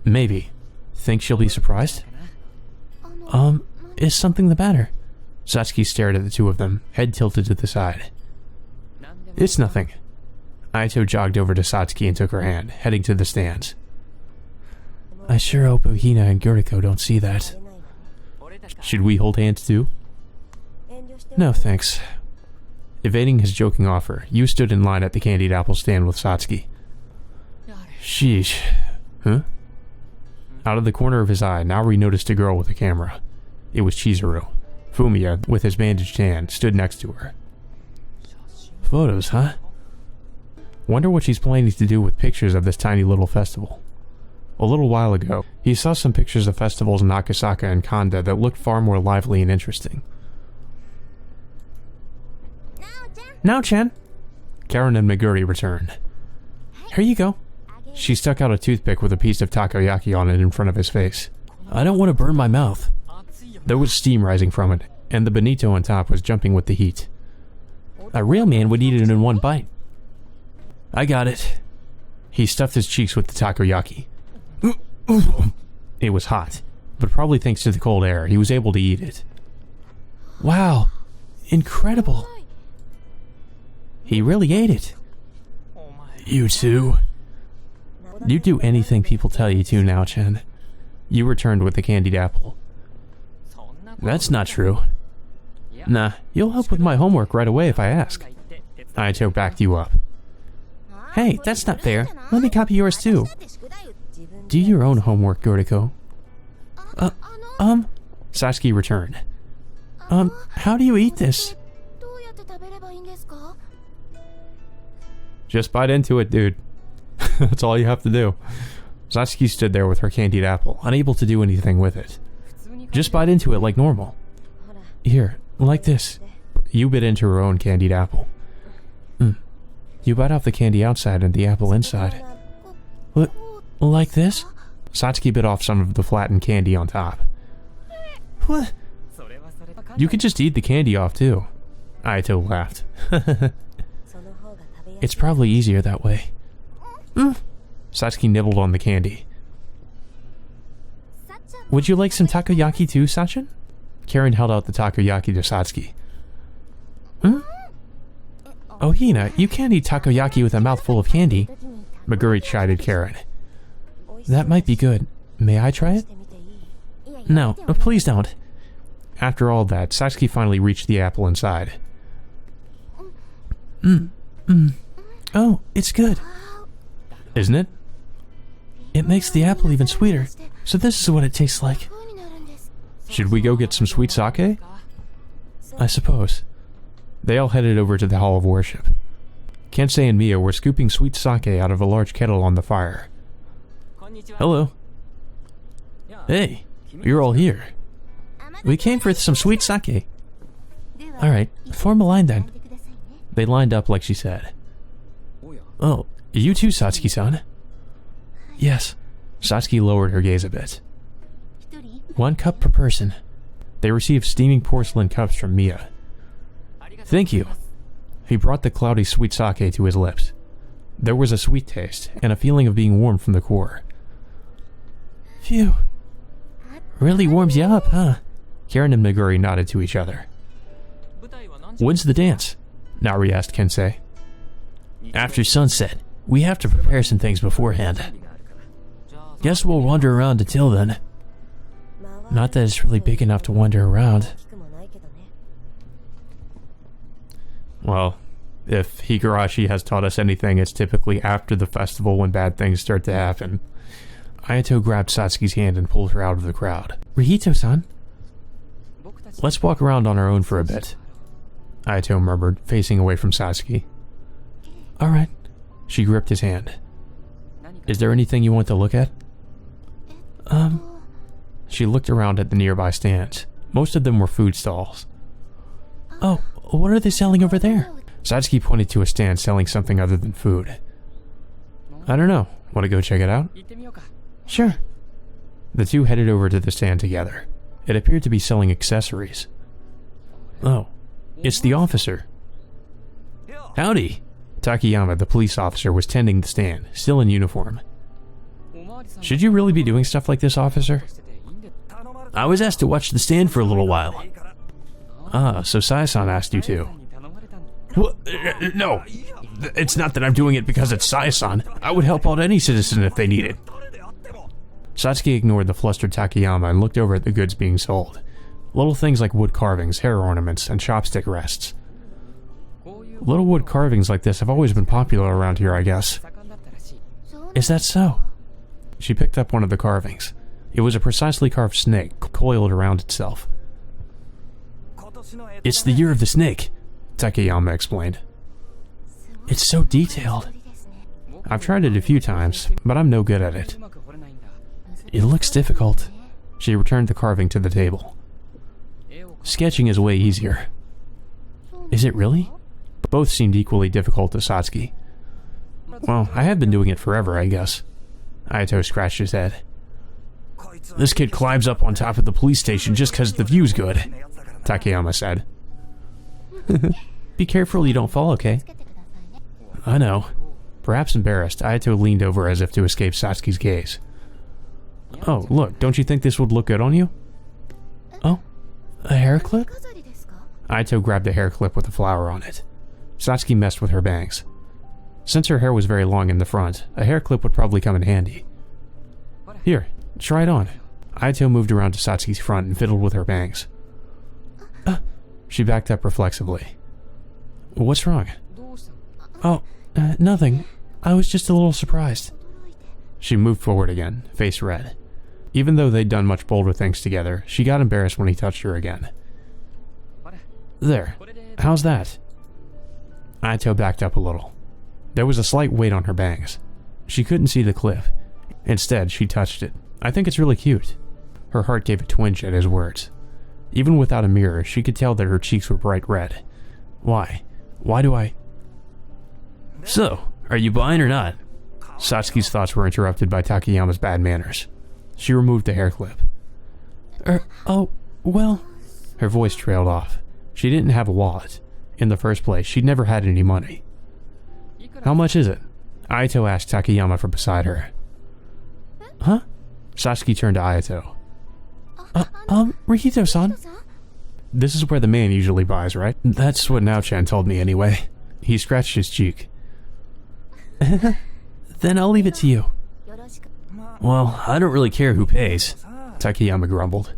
B: Maybe. Think she'll be surprised? Is something the matter? Satsuki stared at the two of them, head tilted to the side. It's nothing. Aito jogged over to Satsuki and took her hand, heading to the stands. I sure hope Ohina and Guriko don't see that. Should we hold hands too? No, thanks. Evading his joking offer, Yu stood in line at the candied apple stand with Satsuki. Sheesh. Huh? Out of the corner of his eye, Naori noticed a girl with a camera. It was Chizuru. Fumiya, with his bandaged hand, stood next to her. Photos, huh? Wonder what she's planning to do with pictures of this tiny little festival.
A: A little while ago, he saw some pictures of festivals in Akasaka and Kanda that looked far more lively and interesting.
B: Now, Chan.
A: Karen and Meguri returned.
B: Here you go.
A: She stuck out a toothpick with a piece of takoyaki on it in front of his face.
B: I don't want to burn my mouth.
A: There was steam rising from it, and the bonito on top was jumping with the heat.
B: A real man would eat it in one bite. I got it.
A: He stuffed his cheeks with the takoyaki. It was hot, but probably thanks to the cold air, he was able to eat it.
B: Wow. Incredible. He really ate it.
A: You too?
B: You do anything people tell you to now, Chen.
A: You returned with the candied apple.
B: That's not true. Nah, you'll help with my homework right away if I ask.
A: Ayato backed you up.
B: Hey, that's not fair. Let me copy yours too. Do your own homework, Goriko.
A: Satsuki returned.
B: How do you eat this?
A: Just bite into it, dude. That's all you have to do. Satsuki stood there with her candied apple, unable to do anything with it.
B: Just bite into it like normal.
A: Here, like this. You bit into her own candied apple. You bite off the candy outside and the apple inside.
B: What? Like this?
A: Satsuki bit off some of the flattened candy on top.
B: What?
A: You could just eat the candy off too. Ayato laughed.
B: It's probably easier that way.
A: Satsuki nibbled on the candy.
B: Would you like some takoyaki too, Sachin?
A: Karen held out the takoyaki to Satsuki.
B: Oh, Hina, you can't eat takoyaki with a mouthful of candy.
A: Meguri chided Karen.
B: That might be good. May I try it? No, please don't.
A: After all that, Satsuki finally reached the apple inside.
B: Oh, it's good.
A: Isn't it?
B: It makes the apple even sweeter, so this is what it tastes like.
A: Should we go get some sweet sake?
B: I suppose.
A: They all headed over to the Hall of Worship. Kensei and Mia were scooping sweet sake out of a large kettle on the fire.
B: Hello. Hey, you're all here. We came for some sweet sake. Alright, form a line then.
A: They lined up like she said.
B: Oh, you too, Satsuki-san? Yes.
A: Satsuki lowered her gaze a bit.
B: 1 cup per person.
A: They received steaming porcelain cups from Mia.
B: Thank you.
A: He brought the cloudy sweet sake to his lips. There was a sweet taste, and a feeling of being warm from the core.
B: Phew. Really warms you up, huh?
A: Karen and Meguri nodded to each other.
B: When's the dance?
A: Naori asked Kensei.
B: After sunset. We have to prepare some things beforehand. Guess we'll wander around until then. Not that it's really big enough to wander around.
A: Well, if Higurashi has taught us anything, it's typically after the festival when bad things start to happen. Ayato grabbed Satsuki's hand and pulled her out of the crowd.
B: Rihito-san?
A: Let's walk around on our own for a bit, Ayato murmured, facing away from Satsuki.
B: Alright.
A: She gripped his hand. Is there anything you want to look at? She looked around at the nearby stands. Most of them were food stalls.
B: Oh, what are they selling over there?
A: Satsuki pointed to a stand selling something other than food. I don't know. Want to go check it out?
B: Sure.
A: The two headed over to the stand together. It appeared to be selling accessories. Oh, it's the officer.
B: Howdy.
A: Takayama, the police officer, was tending the stand, still in uniform. Should you really be doing stuff like this, officer?
B: I was asked to watch the stand for a little while.
A: Ah, so Sai-san asked you to.
B: What? No. It's not that I'm doing it because it's Sai-san. I would help out any citizen if they need it.
A: Satsuki ignored the flustered Takayama and looked over at the goods being sold. Little things like wood carvings, hair ornaments, and chopstick rests. Little wood carvings like this have always been popular around here, I guess.
B: Is that so?
A: She picked up one of the carvings. It was a precisely carved snake, coiled around itself.
B: It's the year of the snake,
A: Takayama explained.
B: It's so detailed.
A: I've tried it a few times, but I'm no good at it.
B: It looks difficult. She returned the carving to the table. Sketching is way easier. Is it really? Both seemed equally difficult to Satsuki. Well, I have been doing it forever, I guess. Ayato scratched his head. This kid climbs up on top of the police station just because the view's good, Takayama said. Be careful you don't fall, okay? I know. Perhaps embarrassed, Ayato leaned over as if to escape Satsuki's gaze. Oh, look, don't you think this would look good on you? Oh, a hair clip? Ayato grabbed a hair clip with a flower on it. Satsuki messed with her bangs. Since her hair was very long in the front, a hair clip would probably come in handy. Here, try it on. Ayato moved around to Satsuki's front and fiddled with her bangs. She backed up reflexively. What's wrong? Oh, nothing. I was just a little surprised. She moved forward again, face red. Even though they'd done much bolder things together, she got embarrassed when he touched her again. There. How's that? Ayato backed up a little. There was a slight weight on her bangs. She couldn't see the clip. Instead, she touched it. I think it's really cute. Her heart gave a twinge at his words. Even without a mirror, she could tell that her cheeks were bright red. Why? Why do I... So, are you buying or not? Satsuki's thoughts were interrupted by Takayama's bad manners. She removed the hair clip. Oh, well... Her voice trailed off. She didn't have a wallet. In the first place, she'd never had any money. How much is it? Ayato asked Takayama from beside her. Huh? Satsuki turned to Ayato. Rihito-san? This is where the man usually buys, right? That's what Nao-chan told me anyway. He scratched his cheek. Then I'll leave it to you. Well, I don't really care who pays, Takayama grumbled.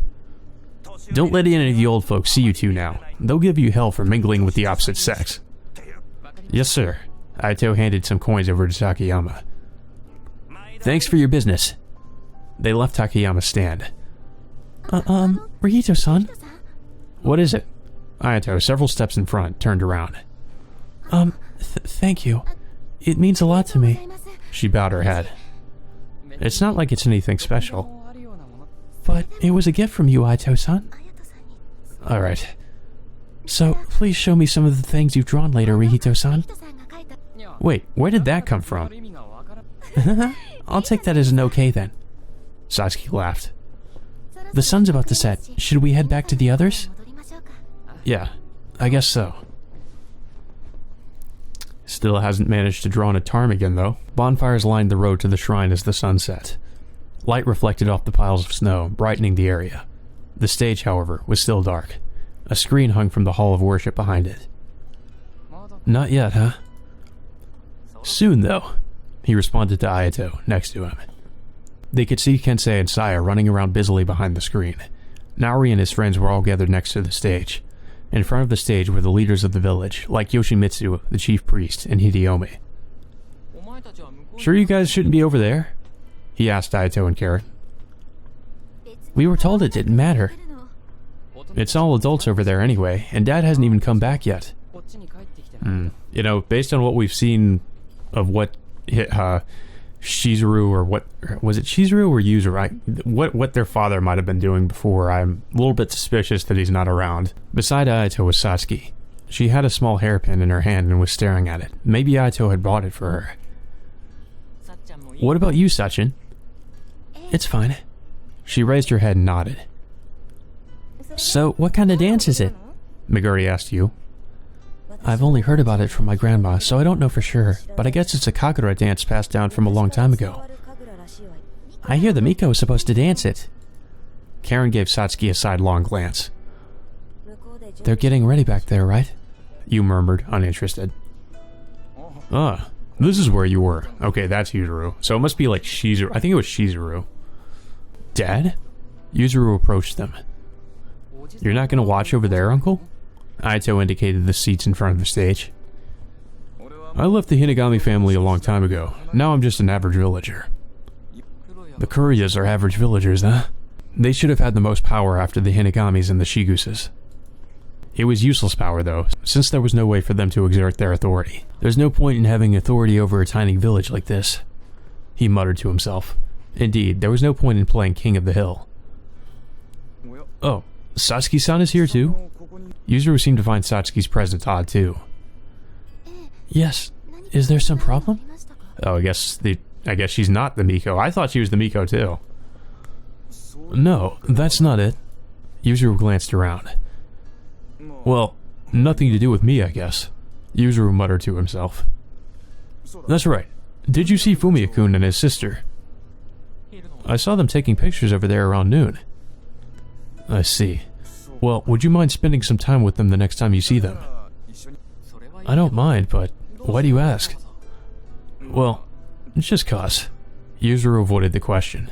B: Don't let any of the old folks see you two now. They'll give you hell for mingling with the opposite sex. Yes, sir. Ayato handed some coins over to Takayama. Thanks for your business. They left Takayama's stand. Rihito-san? What is it? Ayato, several steps in front, turned around. Thank you. It means a lot to me. She bowed her head. It's not like it's anything special. But it was a gift from you, Ayato-san. Alright. So, please show me some of the things you've drawn later, Rihito-san. Wait, where did that come from? I'll take that as an okay then. Satsuki laughed. The sun's about to set. Should we head back to the others? Yeah, I guess so. Still hasn't managed to draw on a ptarmigan, though. Bonfires lined the road to the shrine as the sun set. Light reflected off the piles of snow, brightening the area. The stage, however, was still dark. A screen hung from the hall of worship behind it. Not yet, huh? Soon, though, he responded to Ayato, next to him. They could see Kensei and Saya running around busily behind the screen. Naori and his friends were all gathered next to the stage. In front of the stage were the leaders of the village, like Yoshimitsu, the chief priest, and Hideyomi. Sure you guys shouldn't be over there? He asked Ayato and Karen. We were told it didn't matter. It's all adults over there anyway, and Dad hasn't even come back yet. You know, based on what we've seen of what Shizuru, or what was it, Shizuru or Yuzuru? What their father might have been doing before, I'm a little bit suspicious that he's not around. Beside Ayato was Satsuki. She had a small hairpin in her hand and was staring at it. Maybe Ayato had bought it for her. What about you, Sachin? It's fine. She raised her head and nodded. So, what kind of dance is it? Meguri asked you. I've only heard about it from my grandma, so I don't know for sure, but I guess it's a Kagura dance passed down from a long time ago. I hear the Miko is supposed to dance it. Karen gave Satsuki a sidelong glance. They're getting ready back there, right? You murmured, uninterested. Ah, this is where you were. Okay, that's Yuzuru. So it must be like Shizuru. I think it was Shizuru. Dad? Yuzuru approached them. You're not going to watch over there, Uncle? Ayato indicated the seats in front of the stage. I left the Hinagami family a long time ago. Now I'm just an average villager. The Kuriyas are average villagers, huh? They should have had the most power after the Hinagamis and the Shiguses. It was useless power, though, since there was no way for them to exert their authority. There's no point in having authority over a tiny village like this, he muttered to himself. Indeed, there was no point in playing King of the Hill. Oh, Satsuki-san is here too? Yuzuru seemed to find Satsuki's presence odd too. Yes, is there some problem? Oh, I guess she's not the Miko. I thought she was the Miko too. No, that's not it. Yuzuru glanced around. Well, nothing to do with me, I guess. Yuzuru muttered to himself. That's right. Did you see Fumiya-kun and his sister? I saw them taking pictures over there around noon. I see. Well, would you mind spending some time with them the next time you see them? I don't mind, but why do you ask? Well, it's just cause. Yuzuru avoided the question.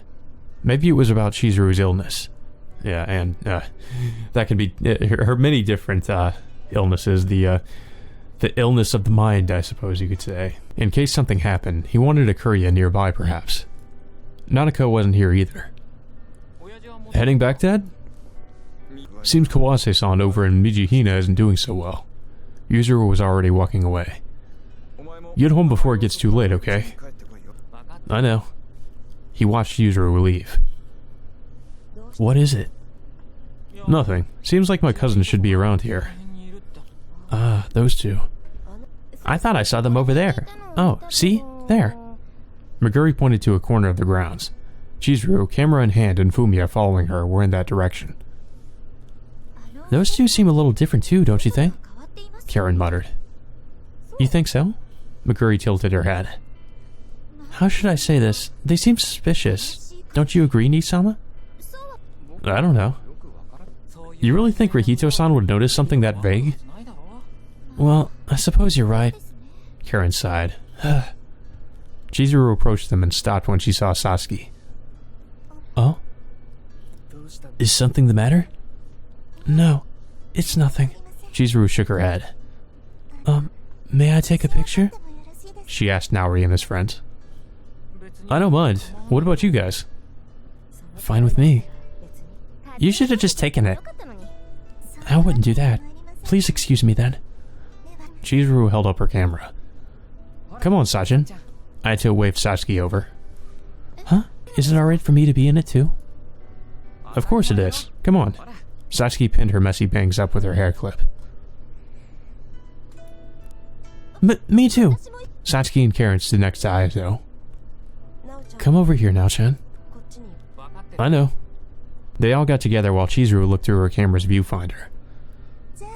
B: Maybe it was about Chizuru's illness. Yeah, and that could be her many different illnesses. The illness of the mind, I suppose you could say. In case something happened, he wanted Akuya nearby, perhaps. Nanako wasn't here either. Heading back, Dad? Seems Kawase-san over in Mijihina isn't doing so well. Yuzuru was already walking away. Get home before it gets too late, okay? I know. He watched Yuzuru leave. What is it? Nothing. Seems like my cousin should be around here. Ah, those two. I thought I saw them over there. Oh, see? There. Meguri pointed to a corner of the grounds. Chizuru, camera in hand, and Fumiya following her were in that direction. Those two seem a little different too, don't you think? Karen muttered. You think so? Meguri tilted her head. How should I say this? They seem suspicious. Don't you agree, Nisama? I don't know. You really think Rihito-san would notice something that vague? Well, I suppose you're right. Karen sighed. Chizuru approached them and stopped when she saw Satsuki. Oh? Is something the matter? No, it's nothing. Chizuru shook her head. May I take a picture? She asked Naori and his friends. I don't mind. What about you guys? Fine with me. You should have just taken it. I wouldn't do that. Please excuse me then. Chizuru held up her camera. Come on, Sajin. Aito waved Satsuki over. Huh? Is it alright for me to be in it too? Of course it is. Come on. Satsuki pinned her messy bangs up with her hair clip. Me too. Satsuki and Karen stood next to Aito. Come over here now, Chan. I know. They all got together while Chizuru looked through her camera's viewfinder.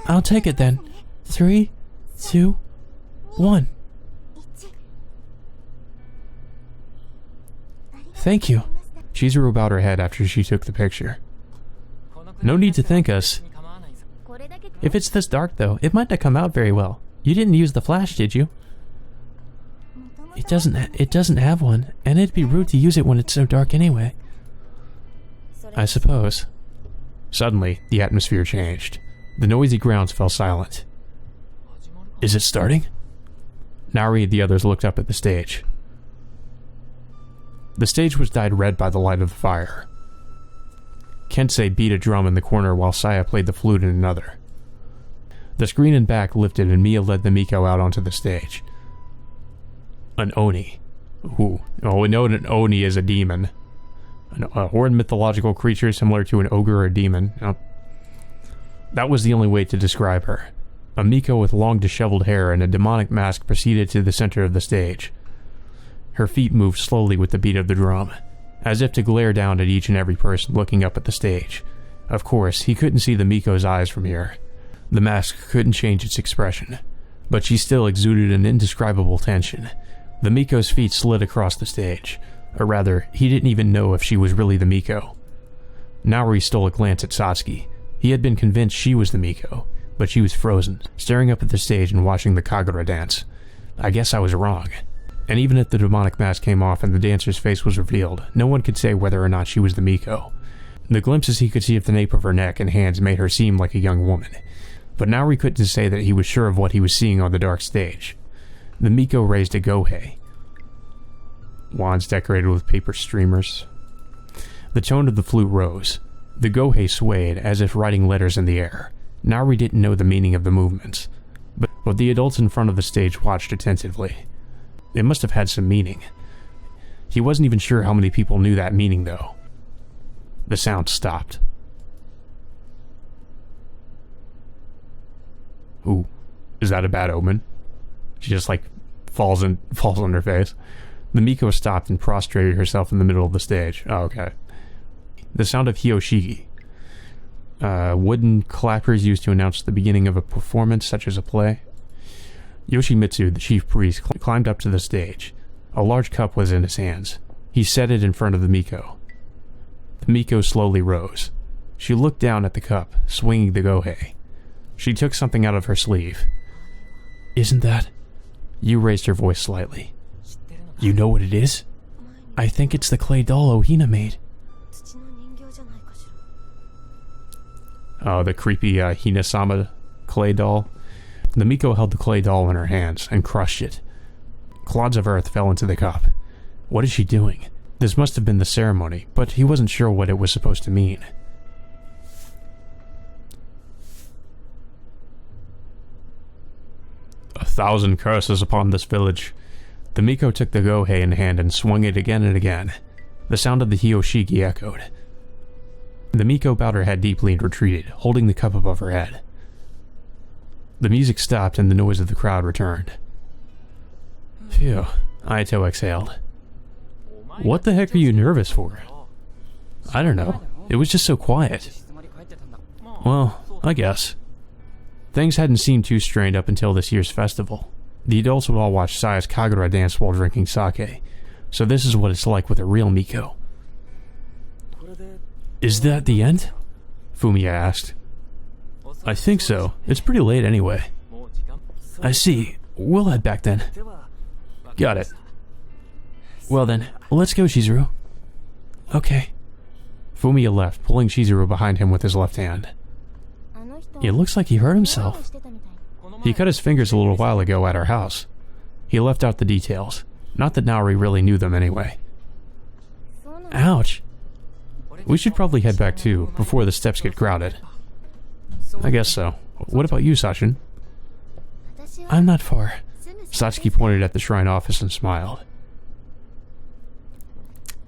B: I'll take it then. 3, 2, 1. Thank you. Chizuru bowed her head after she took the picture. No need to thank us. If it's this dark though, it might not come out very well. You didn't use the flash, did you? It doesn't have one, and it'd be rude to use it when it's so dark anyway. I suppose. Suddenly, the atmosphere changed. The noisy grounds fell silent. Is it starting? Naori and the others looked up at the stage. The stage was dyed red by the light of the fire. Kensei beat a drum in the corner while Saya played the flute in another. The screen and back lifted and Mia led the Miko out onto the stage. An Oni. Ooh. Oh, we know an Oni is a demon. A horned mythological creature similar to an ogre or a demon. That was the only way to describe her. A Miko with long disheveled hair and a demonic mask proceeded to the center of the stage. Her feet moved slowly with the beat of the drum, as if to glare down at each and every person looking up at the stage. Of course, he couldn't see the Miko's eyes from here. The mask couldn't change its expression, but she still exuded an indescribable tension. The Miko's feet slid across the stage, or rather, he didn't even know if she was really the Miko. Naori stole a glance at Satsuki. He had been convinced she was the Miko, but she was frozen, staring up at the stage and watching the Kagura dance. I guess I was wrong. And even if the demonic mask came off and the dancer's face was revealed, no one could say whether or not she was the Miko. The glimpses he could see of the nape of her neck and hands made her seem like a young woman, but Naori couldn't say that he was sure of what he was seeing on the dark stage. The Miko raised a gohei, wands decorated with paper streamers. The tone of the flute rose. The gohei swayed as if writing letters in the air. Naori didn't know the meaning of the movements, but the adults in front of the stage watched attentively. It must have had some meaning. He wasn't even sure how many people knew that meaning, though. The sound stopped. Ooh, is that a bad omen? She just, like, falls on her face. The Miko stopped and prostrated herself in the middle of the stage. Oh, okay. The sound of hyoshigi. Wooden clappers used to announce the beginning of a performance, such as a play. Yoshimitsu, the chief priest, climbed up to the stage. A large cup was in his hands. He set it in front of the Miko. The Miko slowly rose. She looked down at the cup, swinging the gohei. She took something out of her sleeve. Isn't that... Yu raised her voice slightly. You know what it is? I think it's the clay doll Ohina made. Oh, the creepy Hina-sama clay doll. The Miko held the clay doll in her hands and crushed it. Clods of earth fell into the cup. What is she doing? This must have been the ceremony, but he wasn't sure what it was supposed to mean. A thousand curses upon this village. The Miko took the gohei in hand and swung it again and again. The sound of the hyoshigi echoed. The Miko bowed her head deeply and retreated, holding the cup above her head. The music stopped and the noise of the crowd returned. Phew, Aito exhaled. What the heck are you nervous for? I don't know. It was just so quiet. Well, I guess. Things hadn't seemed too strained up until this year's festival. The adults would all watch Saya's Kagura dance while drinking sake, so this is what it's like with a real Miko. Is that the end? Fumiya asked. I think so. It's pretty late anyway. I see. We'll head back then. Got it. Well then, let's go, Shizuru. Okay. Fumiya left, pulling Shizuru behind him with his left hand. It looks like he hurt himself. He cut his fingers a little while ago at our house. He left out the details. Not that Naori really knew them anyway. Ouch. We should probably head back too, before the steps get crowded. I guess so. What about you, Sachin? I'm not far. Satsuki pointed at the shrine office and smiled.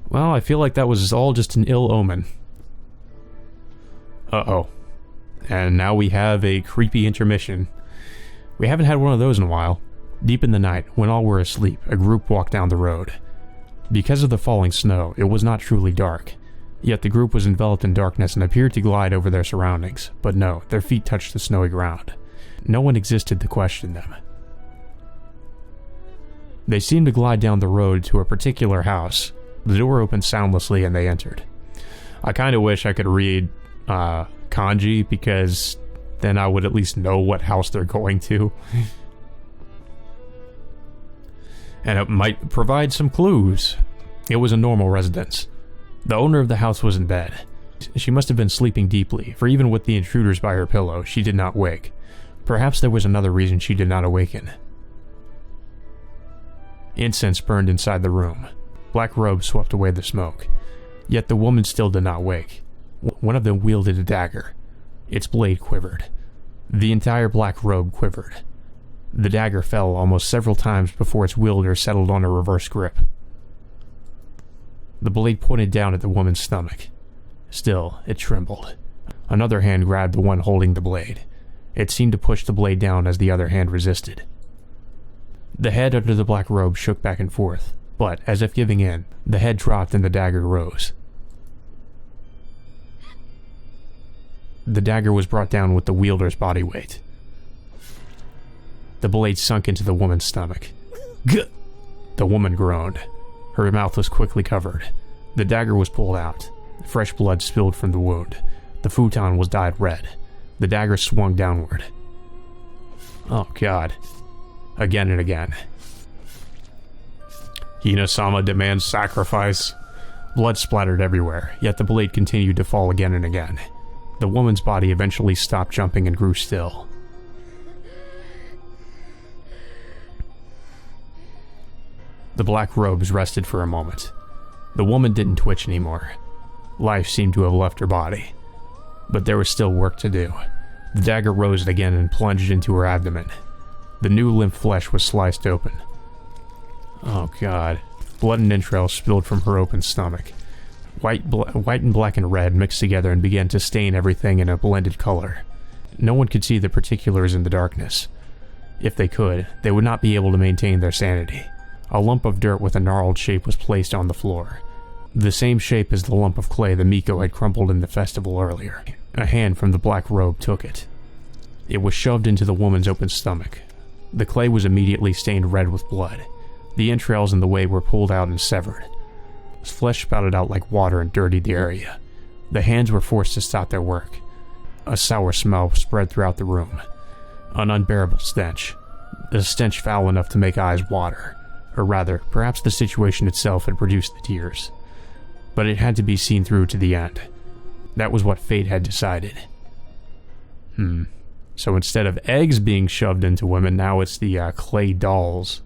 B: Well, I feel like that was all just an ill omen. Uh-oh. And now we have a creepy intermission. We haven't had one of those in a while. Deep in the night, when all were asleep, a group walked down the road. Because of the falling snow, it was not truly dark. Yet the group was enveloped in darkness and appeared to glide over their surroundings. But no, their feet touched the snowy ground. No one existed to question them. They seemed to glide down the road to a particular house. The door opened soundlessly and they entered. I kind of wish I could read kanji, because then I would at least know what house they're going to. And it might provide some clues. It was a normal residence. The owner of the house was in bed. She must have been sleeping deeply, for even with the intruders by her pillow, she did not wake. Perhaps there was another reason she did not awaken. Incense burned inside the room. Black robes swept away the smoke. Yet the woman still did not wake. One of them wielded a dagger. Its blade quivered. The entire black robe quivered. The dagger fell almost several times before its wielder settled on a reverse grip. The blade pointed down at the woman's stomach. Still, it trembled. Another hand grabbed the one holding the blade. It seemed to push the blade down as the other hand resisted. The head under the black robe shook back and forth, but, as if giving in, the head dropped and the dagger rose. The dagger was brought down with the wielder's body weight. The blade sunk into the woman's stomach. Gah! The woman groaned. Her mouth was quickly covered. The dagger was pulled out. Fresh blood spilled from the wound. The futon was dyed red. The dagger swung downward. Oh god. Again and again. Hina-sama demands sacrifice. Blood splattered everywhere, yet the blade continued to fall again and again. The woman's body eventually stopped jumping and grew still. The black robes rested for a moment. The woman didn't twitch anymore. Life seemed to have left her body. But there was still work to do. The dagger rose again and plunged into her abdomen. The new limp flesh was sliced open. Oh god.
A: Blood and entrails spilled from her open stomach. White and black and red mixed together and began to stain everything in a blended color. No one could see the particulars in the darkness. If they could, they would not be able to maintain their sanity. A lump of dirt with a gnarled shape was placed on the floor. The same shape as the lump of clay the Miko had crumpled in the festival earlier. A hand from the black robe took it. It was shoved into the woman's open stomach. The clay was immediately stained red with blood. The entrails in the way were pulled out and severed. Flesh spouted out like water and dirtied the area. The hands were forced to stop their work. A sour smell spread throughout the room. An unbearable stench. A stench foul enough to make eyes water. Or rather, perhaps the situation itself had produced the tears. But it had to be seen through to the end. That was what fate had decided. So instead of eggs being shoved into women, now it's the clay dolls